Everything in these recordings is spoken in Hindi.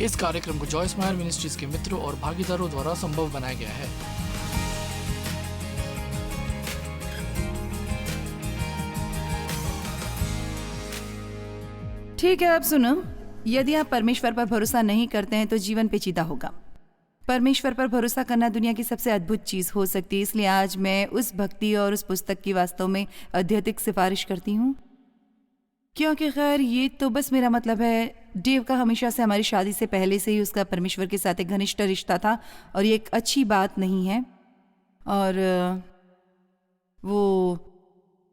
इस कार्यक्रम को जॉयस मायर मिनिस्ट्रीज के मित्रों और भागीदारों द्वारा संभव बनाया गया है। ठीक है, अब सुनो। यदि आप परमेश्वर पर भरोसा नहीं करते हैं तो जीवन पेचीदा होगा। परमेश्वर पर भरोसा करना दुनिया की सबसे अद्भुत चीज हो सकती है। इसलिए आज मैं उस भक्ति और उस पुस्तक की वास्तव में अत्यधिक सिफारिश करती हूँ, क्योंकि खैर ये तो बस मेरा मतलब है, डेव का हमेशा से हमारी शादी से पहले से ही उसका परमेश्वर के साथ एक घनिष्ठ रिश्ता था और ये एक अच्छी बात नहीं है। और वो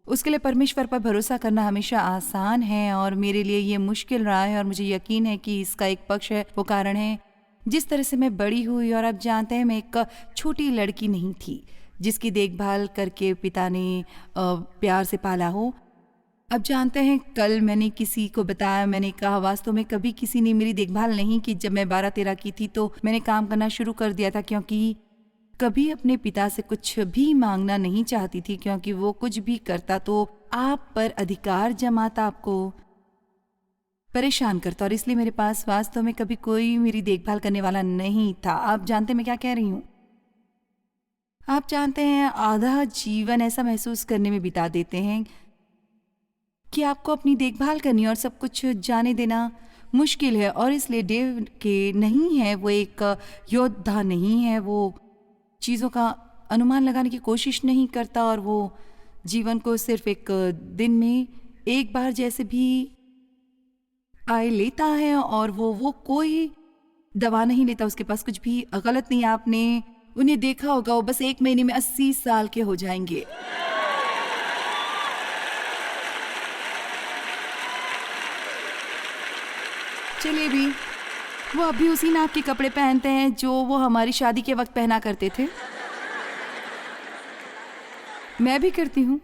उसके लिए परमेश्वर पर भरोसा करना हमेशा आसान है और मेरे लिए ये मुश्किल रहा है। और मुझे यकीन है कि इसका एक पक्ष है, वो कारण है जिस तरह से मैं बड़ी हुई। और आप जानते हैं, मैं एक छोटी लड़की नहीं थी जिसकी देखभाल करके पिता ने प्यार से पाला हो। अब जानते हैं, कल मैंने किसी को बताया, मैंने कहा वास्तव में कभी किसी ने मेरी देखभाल नहीं की। जब मैं 12-13 की थी तो मैंने काम करना शुरू कर दिया था, क्योंकि कभी अपने पिता से कुछ भी मांगना नहीं चाहती थी, क्योंकि वो कुछ भी करता तो आप पर अधिकार जमाता, आपको परेशान करता। और इसलिए मेरे पास वास्तव में कभी कोई मेरी देखभाल करने वाला नहीं था। आप जानते हैं मैं क्या कह रही हूँ? आप जानते हैं, आधा जीवन ऐसा महसूस करने में बिता देते हैं कि आपको अपनी देखभाल करनी और सब कुछ जाने देना मुश्किल है। और इसलिए डेव के नहीं है, वो एक योद्धा नहीं है, वो चीज़ों का अनुमान लगाने की कोशिश नहीं करता और वो जीवन को सिर्फ एक दिन में एक बार जैसे भी आए लेता है। और वो कोई दवा नहीं लेता, उसके पास कुछ भी गलत नहीं। आपने उन्हें देखा होगा, वो बस 1 महीने में 80 साल के हो जाएंगे। चलिए भी, वो अभी उसी नाप के कपड़े पहनते हैं जो वो हमारी शादी के वक्त पहना करते थे। मैं भी करती हूँ।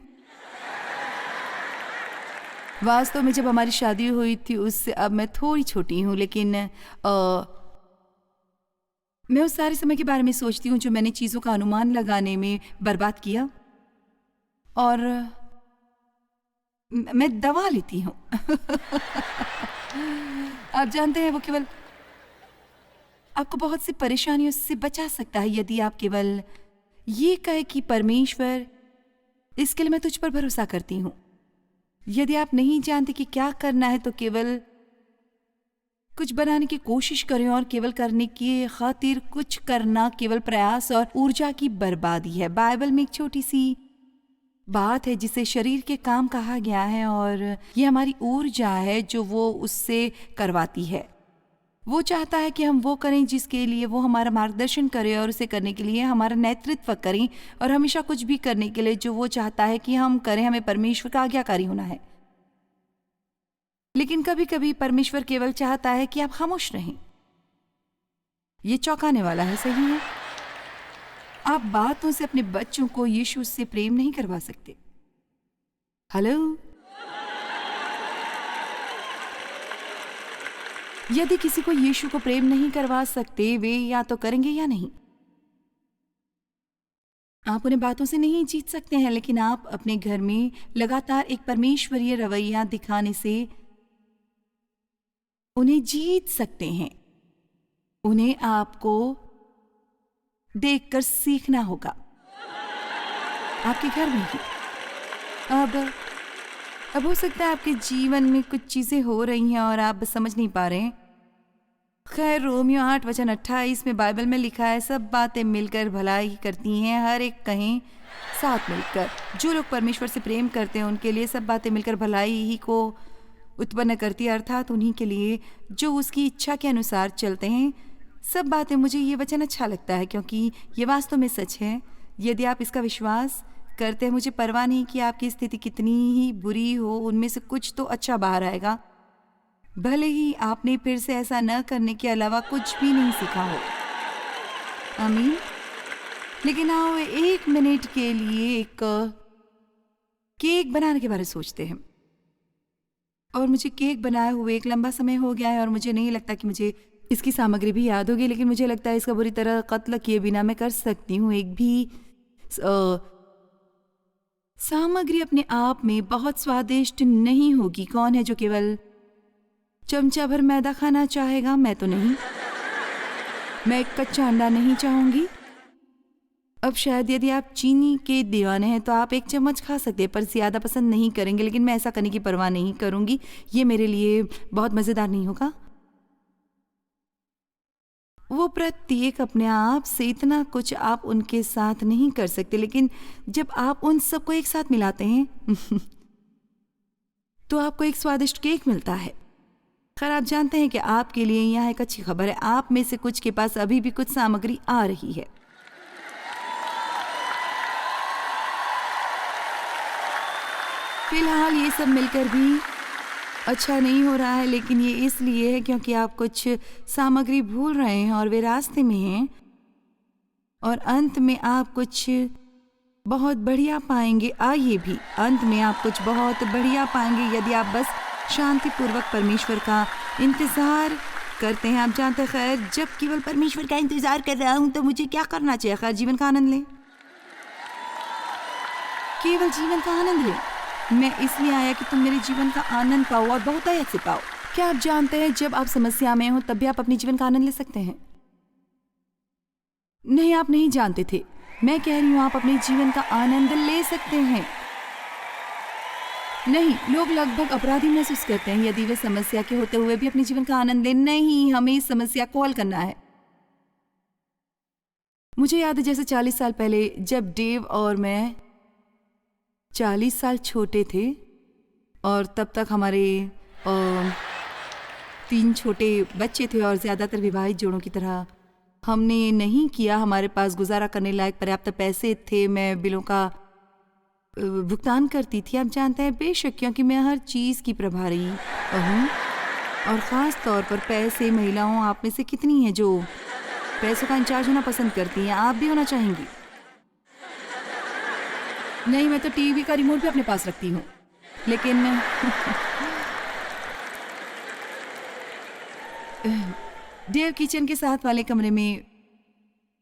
वास्तव में जब हमारी शादी हुई थी उससे अब मैं थोड़ी छोटी हूँ, लेकिन मैं उस सारे समय के बारे में सोचती हूँ जो मैंने चीज़ों का अनुमान लगाने में बर्बाद किया। और मैं दवा लेती हूँ। आप जानते हैं, वो केवल आपको बहुत सी परेशानियों से बचा सकता है यदि आप केवल ये कहे कि परमेश्वर, इसके लिए मैं तुझ पर भरोसा करती हूँ। यदि आप नहीं जानते कि क्या करना है तो केवल कुछ बनाने की कोशिश करें, और केवल करने की खातिर कुछ करना केवल प्रयास और ऊर्जा की बर्बादी है। बाइबल में एक छोटी सी बात है जिसे शरीर के काम कहा गया है, और ये हमारी ऊर्जा है जो वो उससे करवाती है। वो चाहता है कि हम वो करें जिसके लिए वो हमारा मार्गदर्शन करे, और उसे करने के लिए हमारा नेतृत्व करें, और हमेशा कुछ भी करने के लिए जो वो चाहता है कि हम करें, हमें परमेश्वर का आज्ञाकारी होना है। लेकिन कभी कभी परमेश्वर केवल चाहता है कि आप खामोश रहें। ये चौंकाने वाला है, सही है? आप बातों से अपने बच्चों को यीशु से प्रेम नहीं करवा सकते। हेलो, यदि किसी को यीशु को प्रेम नहीं करवा सकते, वे या तो करेंगे या नहीं। आप उन्हें बातों से नहीं जीत सकते हैं, लेकिन आप अपने घर में लगातार एक परमेश्वरीय रवैया दिखाने से उन्हें जीत सकते हैं। उन्हें आपको देखकर सीखना होगा, आपके घर में ही। अब हो सकता है आपके जीवन में कुछ चीजें हो रही हैं और आप समझ नहीं पा रहे हैं। खैर, रोमियो 8:28 में बाइबल में लिखा है, सब बातें मिलकर भलाई करती हैं, हर एक कहें साथ मिलकर। जो लोग परमेश्वर से प्रेम करते हैं उनके लिए सब बातें मिलकर भलाई ही को उत्पन्न करती है, अर्थात उन्हीं के लिए जो उसकी इच्छा के अनुसार चलते हैं। सब बातें, मुझे ये वचन अच्छा लगता है क्योंकि ये वास्तव में सच है। यदि आप इसका विश्वास करते हैं, मुझे परवाह नहीं कि आपकी स्थिति कितनी ही बुरी हो, उनमें से कुछ तो अच्छा बाहर आएगा, भले ही आपने फिर से ऐसा न करने के अलावा कुछ भी नहीं सीखा हो। आमीन। लेकिन आओ 1 मिनट के लिए एक केक बनाने के बारे में सोचते हैं। और मुझे केक बनाए हुए एक लंबा समय हो गया है और मुझे नहीं लगता कि मुझे इसकी सामग्री भी याद होगी, लेकिन मुझे लगता है इसका बुरी तरह कत्ल किए बिना मैं कर सकती हूँ। एक भी सामग्री अपने आप में बहुत स्वादिष्ट नहीं होगी। कौन है जो केवल चमचा भर मैदा खाना चाहेगा? मैं तो नहीं। मैं एक कच्चा अंडा नहीं चाहूंगी। अब शायद यदि आप चीनी के दीवाने हैं तो आप एक चम्मच खा सकते हैं, पर ज़्यादा पसंद नहीं करेंगे, लेकिन मैं ऐसा करने की परवाह नहीं करूंगी। ये मेरे लिए बहुत मज़ेदार नहीं होगा। वो प्रत्येक अपने आप से इतना कुछ आप उनके साथ नहीं कर सकते, लेकिन जब आप उन सबको एक साथ मिलाते हैं तो आपको एक स्वादिष्ट केक मिलता है। खैर, आप जानते हैं कि आपके लिए यहाँ एक अच्छी खबर है। आप में से कुछ के पास अभी भी कुछ सामग्री आ रही है। फिलहाल ये सब मिलकर भी अच्छा नहीं हो रहा है, लेकिन ये इसलिए है क्योंकि आप कुछ सामग्री भूल रहे हैं और वे रास्ते में हैं, और अंत में आप कुछ बहुत बढ़िया पाएंगे। आइए भी, अंत में आप कुछ बहुत बढ़िया पाएंगे यदि आप बस शांतिपूर्वक परमेश्वर का इंतज़ार करते हैं। आप जानते हैं, खैर, जब केवल परमेश्वर का इंतज़ार कर रहा हूँ तो मुझे क्या करना चाहिए? खैर, जीवन का आनंद लें, केवल जीवन का आनंद लें। मैं इसलिए आया कि तुम मेरे जीवन का आनंद पाओ और बहुत से पाओ। क्या आप जानते हैं, जब आप समस्या में हो तब भी आप अपने जीवन का आनंद ले सकते हैं? नहीं, आप नहीं जानते थे। मैं कह रही हूँ, आप अपने जीवन का आनंद ले सकते हैं। नहीं, लोग लगभग अपराधी महसूस करते हैं यदि वे समस्या के होते हुए भी अपने जीवन का आनंद लें। नहीं, हमें इस समस्या को हल करना है। मुझे याद है जैसे 40 साल पहले जब डेव और मैं 40 साल छोटे थे, और तब तक हमारे 3 छोटे बच्चे थे और ज़्यादातर विवाहित जोड़ों की तरह हमने नहीं किया। हमारे पास गुजारा करने लायक पर्याप्त पैसे थे। मैं बिलों का भुगतान करती थी। आप जानते हैं, बेशक, क्योंकि मैं हर चीज़ की प्रभारी हूँ, और ख़ास तौर पर पैसे। महिलाओं, आप में से कितनी हैं जो पैसों का इंचार्ज होना पसंद करती हैं? आप भी होना चाहेंगी? नहीं, मैं तो टीवी का रिमोट भी अपने पास रखती हूँ, लेकिन डेव किचन के साथ वाले कमरे में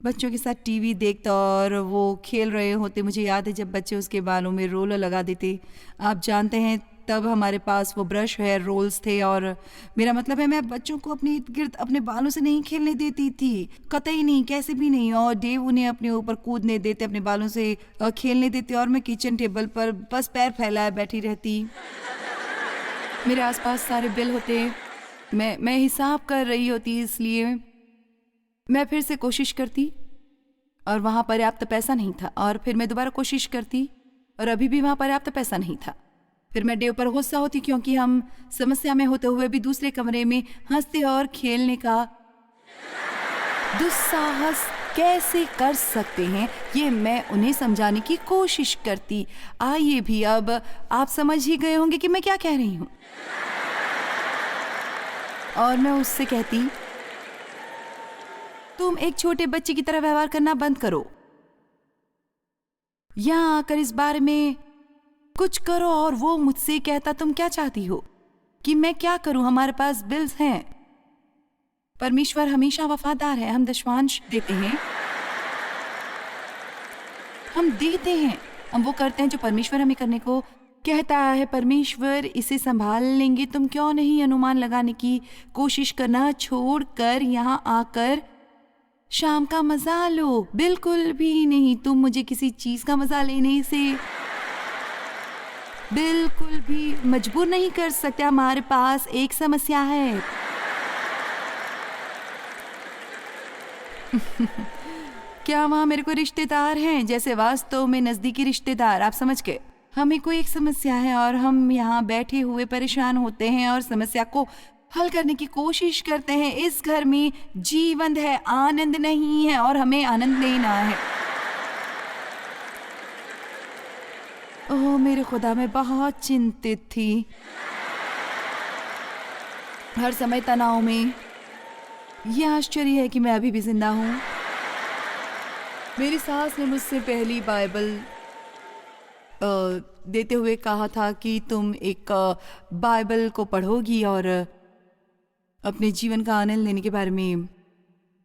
बच्चों के साथ टीवी देखता और वो खेल रहे होते। मुझे याद है जब बच्चे उसके बालों में रोलर लगा देते। आप जानते हैं, तब हमारे पास वो ब्रश हेयर रोल्स थे, और मेरा मतलब है, मैं बच्चों को अपने इर्द गिर्द अपने बालों से नहीं खेलने देती थी, कतई नहीं, कैसे भी नहीं। और डेव उन्हें अपने ऊपर कूदने देते, अपने बालों से खेलने देते, और मैं किचन टेबल पर बस पैर फैलाए बैठी रहती। मेरे आसपास सारे बिल होते, मैं हिसाब कर रही होती, इसलिए मैं फिर से कोशिश करती और वहाँ पर्याप्त पैसा नहीं था, और फिर मैं दोबारा कोशिश करती और अभी भी वहाँ पर्याप्त पैसा नहीं था। फिर मैं डेव पर गुस्सा होती क्योंकि हम समस्या में होते हुए भी दूसरे कमरे में हंसते और खेलने का दुस्साहस कैसे कर सकते हैं, ये मैं उन्हें समझाने की कोशिश करती। आइए भी, अब आप समझ ही गए होंगे कि मैं क्या कह रही हूँ। और मैं उससे कहती, तुम एक छोटे बच्चे की तरह व्यवहार करना बंद करो। यहाँ आकर इस बारे में कुछ करो। और वो मुझसे कहता, तुम क्या चाहती हो कि मैं क्या करूं? हमारे पास बिल्स हैं। परमेश्वर हमेशा वफादार है। हम दशमांश देते हैं, हम देते हैं, हम वो करते हैं जो परमेश्वर हमें करने को कहता है। परमेश्वर इसे संभाल लेंगे। तुम क्यों नहीं अनुमान लगाने की कोशिश करना छोड़कर यहाँ आकर शाम का मजा लो? बिल्कुल भी नहीं। तुम मुझे किसी चीज का मजा लेने से बिल्कुल भी मजबूर नहीं कर सकते। हमारे पास एक समस्या है। क्या वहाँ मेरे को रिश्तेदार हैं? जैसे वास्तव में नजदीकी रिश्तेदार, आप समझ गए। हमें कोई एक समस्या है और हम यहाँ बैठे हुए परेशान होते हैं और समस्या को हल करने की कोशिश करते हैं। इस घर में जीवन है, आनंद नहीं है, और हमें आनंद लेना है। ओह मेरे खुदा, मैं बहुत चिंतित थी, हर समय तनाव में। यह आश्चर्य है कि मैं अभी भी जिंदा हूँ। मेरी सास ने मुझसे पहली बाइबल देते हुए कहा था कि तुम एक बाइबल को पढ़ोगी और अपने जीवन का आनंद लेने के बारे में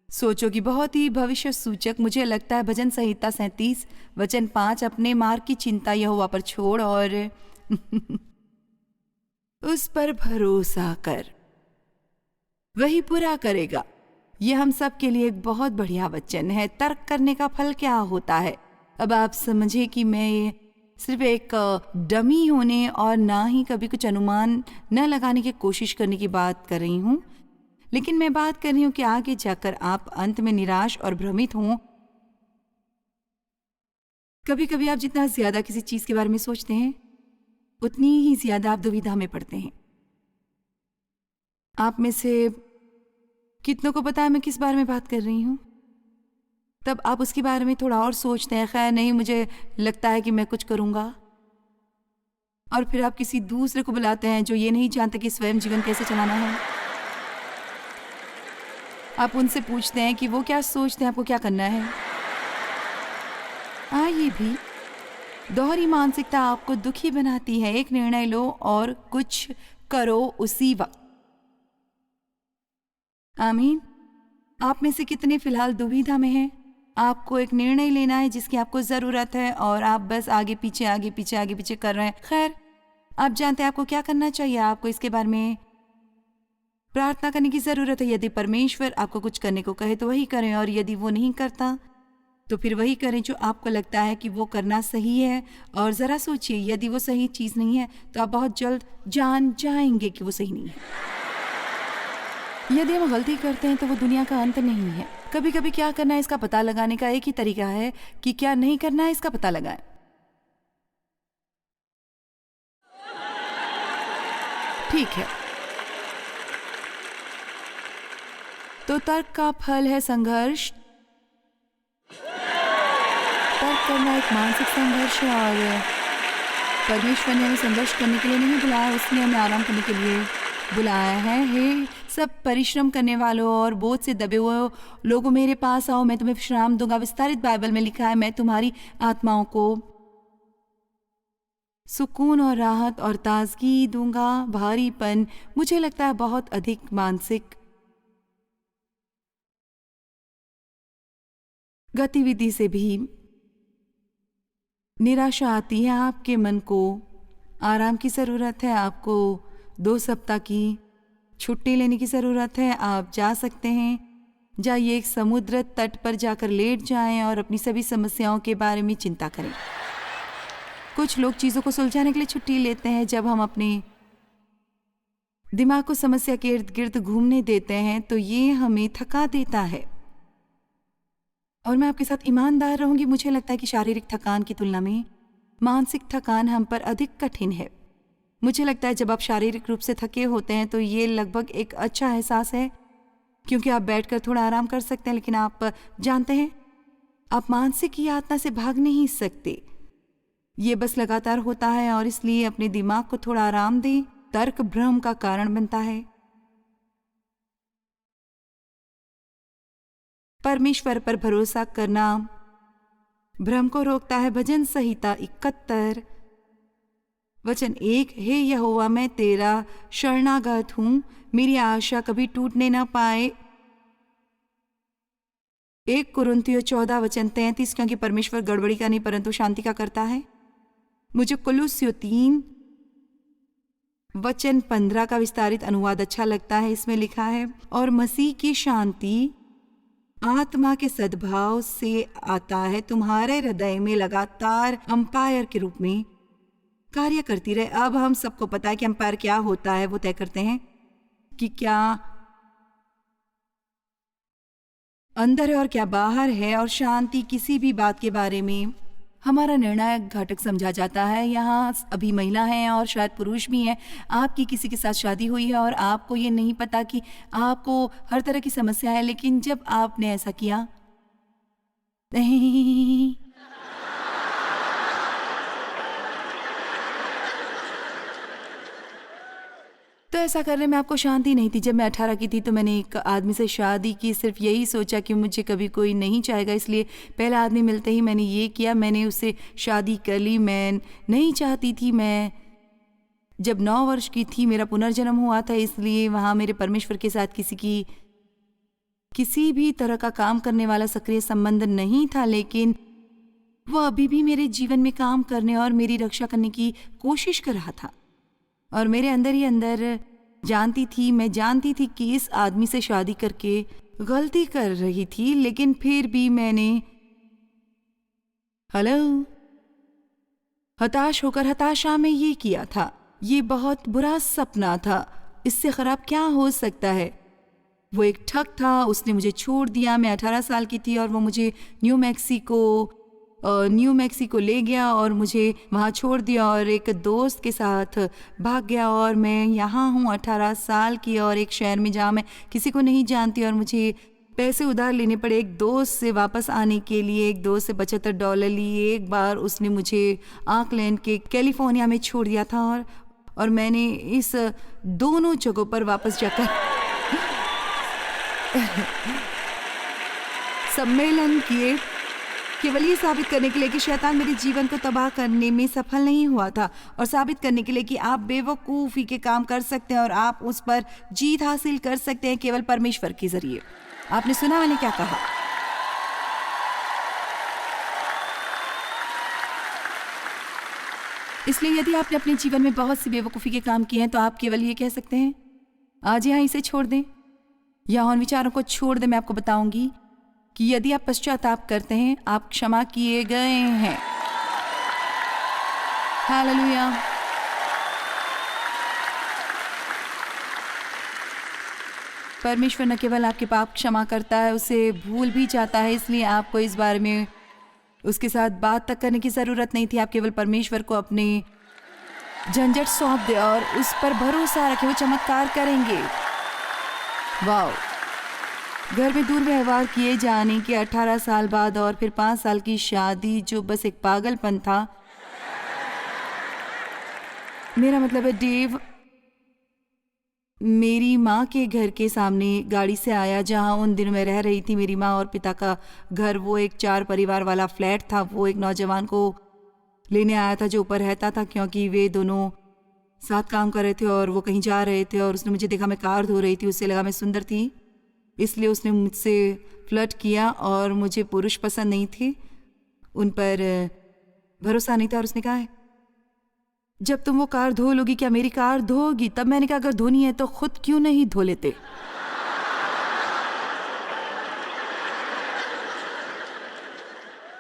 सोचोगी। बहुत ही भविष्य सूचक। मुझे लगता है भजन संहिता 37 वचन 5, अपने मार्ग की चिंता यहोवा पर छोड़ और उस पर भरोसा कर। वही पूरा करेगा। ये हम सब के लिए एक बहुत बढ़िया वचन है। तर्क करने का फल क्या होता है? अब आप समझे कि मैं ये सिर्फ एक डमी होने और ना ही कभी कुछ अनुमान न लगाने की कोशिश करने की बात कर रही हूँ, लेकिन मैं बात कर रही हूँ कि आगे जाकर आप अंत में निराश और भ्रमित हों। कभी कभी आप जितना ज्यादा किसी चीज के बारे में सोचते हैं, उतनी ही ज्यादा आप दुविधा में पड़ते हैं। आप में से कितनों को पता है मैं किस बारे में बात कर रही हूँ? तब आप उसके बारे में थोड़ा और सोचते हैं, खैर नहीं, मुझे लगता है कि मैं कुछ करूँगा। और फिर आप किसी दूसरे को बुलाते हैं जो ये नहीं जानते कि स्वयं जीवन कैसे चलाना है। आप उनसे पूछते हैं कि वो क्या सोचते हैं, आपको क्या करना है। ये भी दोहरी मानसिकता आपको दुखी बनाती है। एक निर्णय लो और कुछ करो उसी वक्त। आमीन। आप में से कितने फिलहाल दुविधा में हैं? आपको एक निर्णय लेना है जिसकी आपको जरूरत है और आप बस आगे पीछे कर रहे हैं। खैर, आप जानते हैं आपको क्या करना चाहिए। आपको इसके बारे में प्रार्थना करने की जरूरत है। यदि परमेश्वर आपको कुछ करने को कहे तो वही करें, और यदि वो नहीं करता तो फिर वही करें जो आपको लगता है कि वो करना सही है। और जरा सोचिए, यदि वो सही चीज नहीं है तो आप बहुत जल्द जान जाएंगे कि वो सही नहीं है। यदि हम गलती करते हैं तो वो दुनिया का अंत नहीं है। कभी कभी क्या करना है इसका पता लगाने का एक ही तरीका है कि क्या नहीं करना है इसका पता लगाएं। ठीक है, तो तर्क का फल है संघर्ष। तर्क करना एक मानसिक संघर्ष है, और परमेश्वर ने हमें संघर्ष करने के लिए नहीं बुलाया, उसने हमें आराम करने के लिए बुलाया है। हे सब परिश्रम करने वालों और बोझ से दबे हुए लोगों, मेरे पास आओ, मैं तुम्हें विश्राम दूंगा। विस्तारित बाइबल में लिखा है, मैं तुम्हारी आत्माओं को सुकून और राहत और ताजगी दूंगा। भारीपन, मुझे लगता है बहुत अधिक मानसिक गतिविधि से भी निराशा आती है। आपके मन को आराम की ज़रूरत है। आपको 2 सप्ताह की छुट्टी लेने की ज़रूरत है। आप जा सकते हैं, जाइए एक समुद्र तट पर जाकर लेट जाएं और अपनी सभी समस्याओं के बारे में चिंता करें। कुछ लोग चीज़ों को सुलझाने के लिए छुट्टी लेते हैं। जब हम अपने दिमाग को समस्या के इर्द गिर्द घूमने देते हैं तो ये हमें थका देता है। और मैं आपके साथ ईमानदार रहूंगी, मुझे लगता है कि शारीरिक थकान की तुलना में मानसिक थकान हम पर अधिक कठिन है। मुझे लगता है जब आप शारीरिक रूप से थके होते हैं तो ये लगभग एक अच्छा एहसास है, क्योंकि आप बैठकर थोड़ा आराम कर सकते हैं। लेकिन आप जानते हैं, आप मानसिक यातना से भाग नहीं सकते। ये बस लगातार होता है, और इसलिए अपने दिमाग को थोड़ा आराम दें। तर्क भ्रम का कारण बनता है। परमेश्वर पर भरोसा करना भ्रम को रोकता है। भजन संहिता 71 वचन 1, हे यहोवा, मैं तेरा शरणागत हूं, मेरी आशा कभी टूटने ना पाए। 1 कुरिन्थियों 14 वचन 33, क्योंकि परमेश्वर गड़बड़ी का नहीं परंतु शांति का करता है। मुझे कुलुस्सियों 3 वचन 15 का विस्तारित अनुवाद अच्छा लगता है। इसमें लिखा है, और मसीह की शांति आत्मा के सद्भाव से आता है, तुम्हारे हृदय में लगातार अंपायर के रूप में कार्य करती रहे। अब हम सबको पता है कि अंपायर क्या होता है। वो तय करते हैं कि क्या अंदर है और क्या बाहर है, और शांति किसी भी बात के बारे में हमारा निर्णायक घटक समझा जाता है। यहाँ अभी महिला हैं और शायद पुरुष भी हैं। आपकी किसी के साथ शादी हुई है और आपको ये नहीं पता कि आपको हर तरह की समस्या है, लेकिन जब आपने ऐसा किया तो ऐसा करने में आपको शांति नहीं थी। जब मैं 18 की थी तो मैंने एक आदमी से शादी की, सिर्फ यही सोचा कि मुझे कभी कोई नहीं चाहेगा, इसलिए पहला आदमी मिलते ही मैंने ये किया, मैंने उससे शादी कर ली। मैं नहीं चाहती थी। मैं जब 9 वर्ष की थी मेरा पुनर्जन्म हुआ था, इसलिए वहाँ मेरे परमेश्वर के साथ किसी भी तरह का काम करने वाला सक्रिय संबंध नहीं था, लेकिन वो अभी भी मेरे जीवन में काम करने और मेरी रक्षा करने की कोशिश कर रहा था। और मेरे अंदर ही अंदर मैं जानती थी कि इस आदमी से शादी करके गलती कर रही थी, लेकिन फिर भी मैंने हताश होकर हताशा में ये किया था। ये बहुत बुरा सपना था, इससे खराब क्या हो सकता है। वो एक ठग था, उसने मुझे छोड़ दिया। मैं 18 साल की थी और वो मुझे न्यू मैक्सिको ले गया और मुझे वहाँ छोड़ दिया और एक दोस्त के साथ भाग गया। और मैं यहाँ हूँ 18 साल की और एक शहर में जहाँ मैं किसी को नहीं जानती और मुझे पैसे उधार लेने पड़े एक दोस्त से वापस आने के लिए। एक दोस्त से $75 लिए। एक बार उसने मुझे ऑकलैंड के कैलिफोर्निया में छोड़ दिया था और मैंने इस दोनों जगहों पर वापस जाकर सम्मेलन किए, केवल ये साबित करने के लिए कि शैतान मेरे जीवन को तबाह करने में सफल नहीं हुआ था, और साबित करने के लिए कि आप बेवकूफ़ी के काम कर सकते हैं और आप उस पर जीत हासिल कर सकते हैं केवल परमेश्वर के जरिए। आपने सुना मैंने क्या कहा? इसलिए यदि आपने अपने जीवन में बहुत सी बेवकूफ़ी के काम किए हैं तो आप केवल ये कह सकते हैं, आज यहाँ इसे छोड़ दें या उन विचारों को छोड़ दें। मैं आपको बताऊंगी कि यदि आप पश्चाताप करते हैं, आप क्षमा किए गए हैं। हालेलुया। परमेश्वर न केवल आपके पाप क्षमा करता है, उसे भूल भी जाता है। इसलिए आपको इस बारे में उसके साथ बात तक करने की ज़रूरत नहीं थी। आप केवल परमेश्वर को अपने झंझट सौंप दे और उस पर भरोसा रखें, वो चमत्कार करेंगे। वाह! घर में दुर्व्यवहार किए जाने के 18 साल बाद और फिर 5 साल की शादी जो बस एक पागलपन था। मेरा मतलब है डेव मेरी माँ के घर के सामने गाड़ी से आया जहाँ उन दिनों मैं रह रही थी। मेरी माँ और पिता का घर, वो एक 4 परिवार वाला फ्लैट था। वो एक नौजवान को लेने आया था जो ऊपर रहता था, क्योंकि वे दोनों साथ काम कर रहे थे और वो कहीं जा रहे थे। और उसने मुझे देखा, मैं कार धो रही थी, उससे लगा मैं सुंदर थी, इसलिए उसने मुझसे फ्लर्ट किया। और मुझे पुरुष पसंद नहीं थे, उन पर भरोसा नहीं था। और उसने कहा, जब तुम वो कार धो लोगी क्या मेरी कार धोगी? तब मैंने कहा, अगर धोनी है तो खुद क्यों नहीं धो लेते?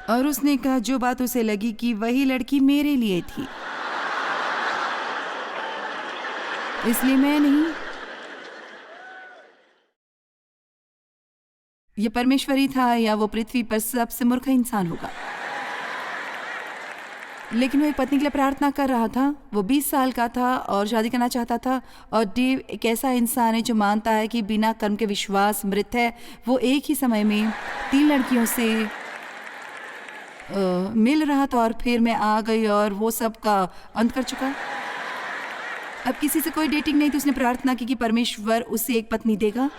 और उसने कहा जो बात उसे लगी कि वही लड़की मेरे लिए थी, इसलिए मैं नहीं। ये परमेश्वर ही था या वो पृथ्वी पर सबसे मूर्ख इंसान होगा। लेकिन वो एक पत्नी के लिए प्रार्थना कर रहा था। वो 20 साल का था और शादी करना चाहता था। और डेव एक ऐसा इंसान है जो मानता है कि बिना कर्म के विश्वास मृत है। वो एक ही समय में 3 लड़कियों से मिल रहा था और फिर मैं आ गई और वो सब का अंत कर चुका। अब किसी से कोई डेटिंग नहीं थी। उसने प्रार्थना की कि परमेश्वर उसे एक पत्नी देगा।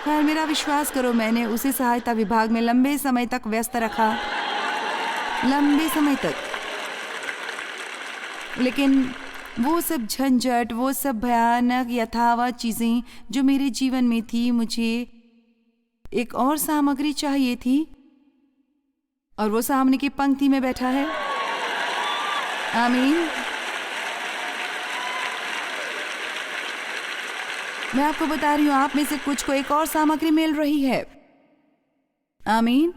खैर, मेरा विश्वास करो, मैंने उसे सहायता विभाग में लंबे समय तक व्यस्त रखा, लंबे समय तक। लेकिन वो सब झंझट, वो सब भयानक यथावत चीज़ें जो मेरे जीवन में थी, मुझे एक और सामग्री चाहिए थी और वो सामने की पंक्ति में बैठा है। आमीन। मैं आपको बता रही हूँ, आप में से कुछ को एक और सामग्री मिल रही है। आमीन।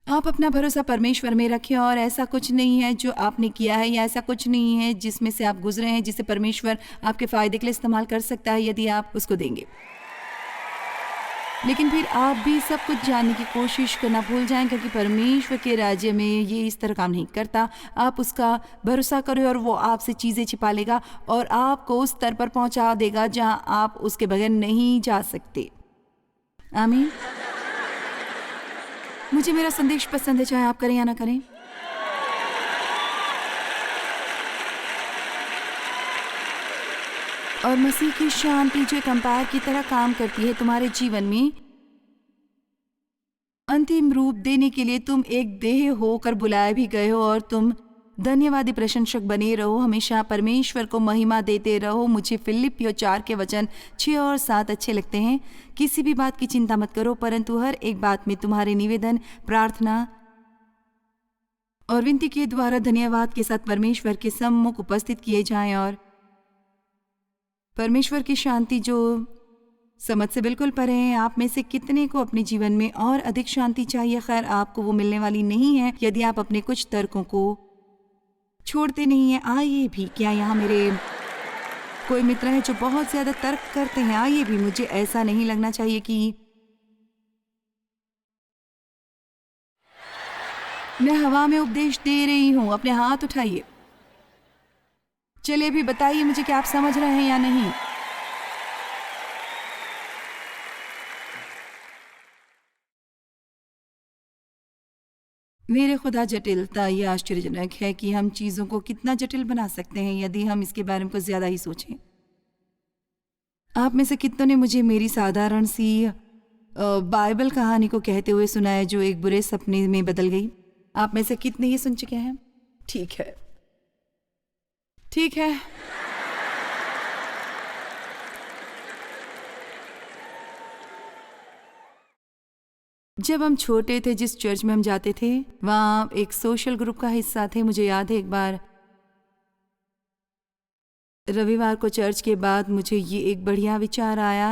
आप अपना भरोसा परमेश्वर में रखें और ऐसा कुछ नहीं है जो आपने किया है या ऐसा कुछ नहीं है जिसमें से आप गुजरे हैं जिसे परमेश्वर आपके फायदे के लिए इस्तेमाल कर सकता है यदि आप उसको देंगे। लेकिन फिर आप भी सब कुछ जानने की कोशिश करना भूल जाएं, क्योंकि परमेश्वर के राज्य में ये इस तरह काम नहीं करता। आप उसका भरोसा करें और वो आपसे चीज़ें छिपा लेगा और आपको उस स्तर पर पहुंचा देगा जहां आप उसके बगैर नहीं जा सकते। आमीन। मुझे मेरा संदेश पसंद है, चाहे आप करें या ना करें। और मसीह की शांति जो एक अंपायर की तरह काम करती है तुम्हारे जीवन में, अंतिम रूप देने के लिए तुम एक देह होकर बुलाए भी गए हो और तुम धन्यवादी प्रशंसक बने रहो। हमेशा परमेश्वर को महिमा देते रहो। मुझे फिलिप्पियों 4 के वचन 6 और 7 अच्छे लगते हैं। किसी भी बात की चिंता मत करो, परंतु हर एक बात में तुम्हारे निवेदन, प्रार्थना और विनती के द्वारा धन्यवाद के साथ परमेश्वर के सम्मुख उपस्थित किए जाएं और परमेश्वर की शांति जो समझ से बिल्कुल परे है। आप में से कितने को अपने जीवन में और अधिक शांति चाहिए? खैर, आपको वो मिलने वाली नहीं है यदि आप अपने कुछ तर्कों को छोड़ते नहीं हैं। आइए भी, क्या यहाँ मेरे कोई मित्र है जो बहुत ज्यादा तर्क करते हैं? आइए भी, मुझे ऐसा नहीं लगना चाहिए कि मैं हवा में उपदेश दे रही हूं। अपने हाथ उठाइए, चलिए भी बताइए मुझे कि आप समझ रहे हैं या नहीं। मेरे खुदा, जटिलता यह आश्चर्यजनक है कि हम चीजों को कितना जटिल बना सकते हैं यदि हम इसके बारे में कुछ ज्यादा ही सोचें। आप में से कितनों ने मुझे मेरी साधारण सी बाइबल कहानी को कहते हुए सुना है जो एक बुरे सपने में बदल गई? आप में से कितने ये सुन चुके हैं? ठीक है, ठीक है। जब हम छोटे थे, जिस चर्च में हम जाते थे, वहाँ एक सोशल ग्रुप का हिस्सा थे। मुझे याद है एक बार रविवार को चर्च के बाद मुझे ये एक बढ़िया विचार आया,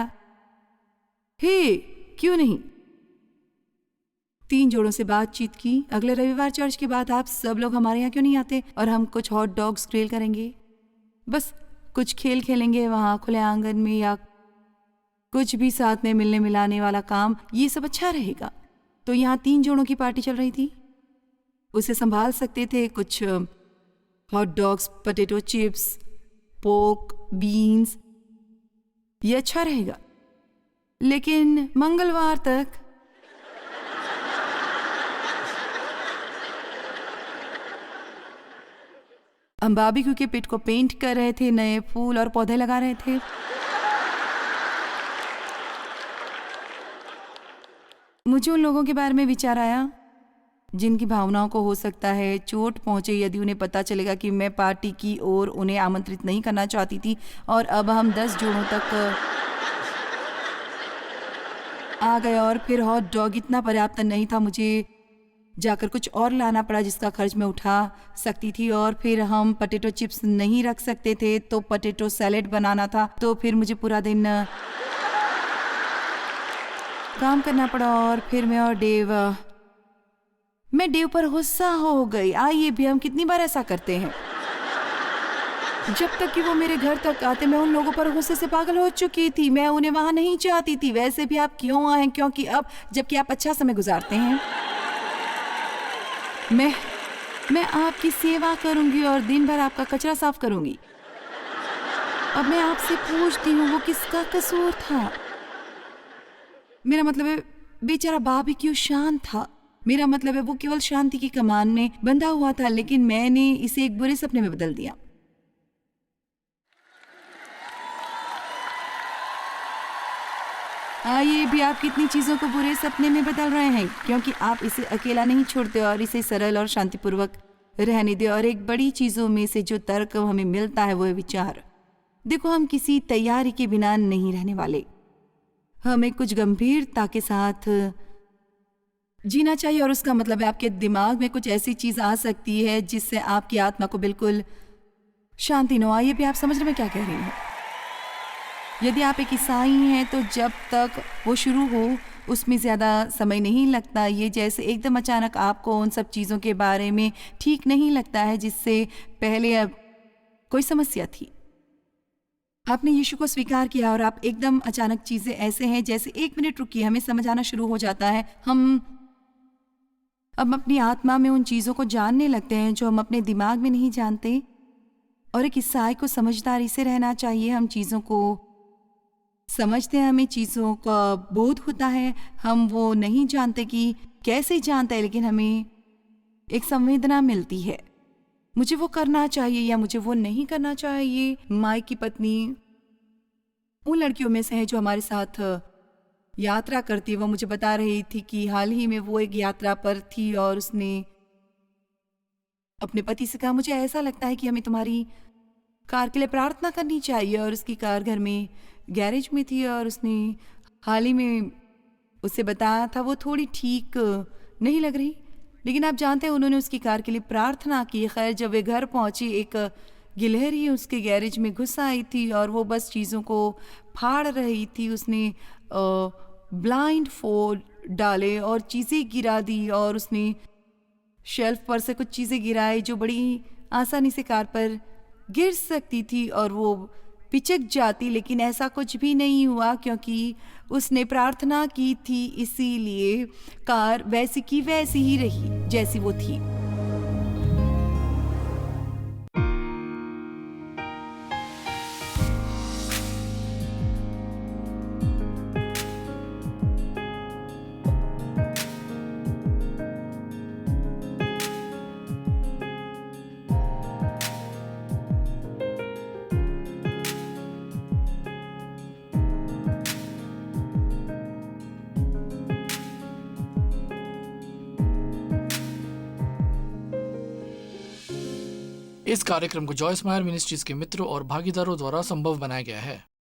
हे क्यों नहीं 3 जोड़ों से बातचीत की। अगले रविवार चर्च के बाद आप सब लोग हमारे यहाँ क्यों नहीं आते और हम कुछ हॉट डॉग्स ग्रिल करेंगे, बस कुछ खेल खेलेंगे वहाँ खुले आंगन में, या कुछ भी साथ में मिलने मिलाने वाला काम, ये सब अच्छा रहेगा। तो यहाँ 3 जोड़ों की पार्टी चल रही थी। उसे संभाल सकते थे कुछ हॉट डॉग्स, पोटैटो चिप्स, पोक, बीन्स, ये अच्छा रहेगा। लेकिन मंगलवार तक हम बारबेक्यू के पिट को पेंट कर रहे थे, नए फूल और पौधे लगा रहे थे। मुझे उन लोगों के बारे में विचार आया जिनकी भावनाओं को हो सकता है चोट पहुंचे यदि उन्हें पता चलेगा कि मैं पार्टी की ओर उन्हें आमंत्रित नहीं करना चाहती थी। और अब हम 10 जोड़ों तक आ गए और फिर हॉट डॉग इतना पर्याप्त नहीं था, मुझे जाकर कुछ और लाना पड़ा जिसका खर्च मैं उठा सकती थी। और फिर हम पोटैटो चिप्स नहीं रख सकते थे तो पोटैटो सैलेड बनाना था। तो फिर मुझे पूरा दिन काम करना पड़ा और फिर मैं डेव पर गुस्सा हो गई। आइए भी, हम कितनी बार ऐसा करते हैं। जब तक कि वो मेरे घर तक आते मैं उन लोगों पर गुस्से से पागल हो चुकी थी। मैं उन्हें वहां नहीं चाहती थी। वैसे भी आप क्यों आए? क्योंकि अब जबकि आप अच्छा समय गुजारते हैं, मैं आपकी सेवा करूंगी और दिन भर आपका कचरा साफ करूंगी। अब मैं आपसे पूछती हूँ, वो किसका कसूर था? मेरा मतलब है बेचारा बारबेक्यू शांत था। मेरा मतलब है वो केवल शांति की कमान में बंधा हुआ था, लेकिन मैंने इसे एक बुरे सपने में बदल दिया। आइए भी, आप कितनी चीजों को बुरे सपने में बदल रहे हैं क्योंकि आप इसे अकेला नहीं छोड़ते और इसे सरल और शांतिपूर्वक रहने दे। और एक बड़ी चीजों में से जो तर्क हमें मिलता है वो है विचार। देखो, हम किसी तैयारी के बिना नहीं रहने वाले। हमें कुछ गंभीरता के साथ जीना चाहिए और उसका मतलब है आपके दिमाग में कुछ ऐसी चीज आ सकती है जिससे आपकी आत्मा को बिल्कुल शांति न हो। आइए भी, आप समझ रहे मैं क्या कह रही हूँ? यदि आप एक ईसाई हैं तो जब तक वो शुरू हो उसमें ज़्यादा समय नहीं लगता। ये जैसे एकदम अचानक आपको उन सब चीज़ों के बारे में ठीक नहीं लगता है जिससे पहले अब कोई समस्या थी। आपने यीशु को स्वीकार किया और आप एकदम अचानक चीज़ें ऐसे हैं जैसे 1 मिनट रुकिए, हमें समझ आना शुरू हो जाता है। हम अब अपनी आत्मा में उन चीज़ों को जानने लगते हैं जो हम अपने दिमाग में नहीं जानते। और एक ईसाई को समझदारी से रहना चाहिए। हम चीज़ों को समझते हैं, हमें चीज़ों का बोध होता है। हम वो नहीं जानते कि कैसे जानते हैं, लेकिन हमें एक संवेदना मिलती है, मुझे वो करना चाहिए या मुझे वो नहीं करना चाहिए। माइक की पत्नी उन लड़कियों में से है जो हमारे साथ यात्रा करती है। वो मुझे बता रही थी कि हाल ही में वो एक यात्रा पर थी और उसने अपने पति से कहा, मुझे ऐसा लगता है कि हमें तुम्हारी कार के लिए प्रार्थना करनी चाहिए। और उसकी कार घर में गैरेज में थी और उसने हाल ही में उसे बताया था वो थोड़ी ठीक नहीं लग रही। लेकिन आप जानते हैं उन्होंने उसकी कार के लिए प्रार्थना की। खैर जब वे घर पहुंची, एक गिलहरी उसके गैरेज में घुस आई थी और वो बस चीज़ों को फाड़ रही थी। उसने ब्लाइंड फोल्ड डाले और चीज़ें गिरा दी और उसने शेल्फ पर से कुछ चीज़ें गिराई जो बड़ी आसानी से कार पर गिर सकती थी और वो पिचक जाती, लेकिन ऐसा कुछ भी नहीं हुआ क्योंकि उसने प्रार्थना की थी, इसीलिए कार वैसी की वैसी ही रही जैसी वो थी। इस कार्यक्रम को जॉयस मायर मिनिस्ट्रीज के मित्रों और भागीदारों द्वारा संभव बनाया गया है।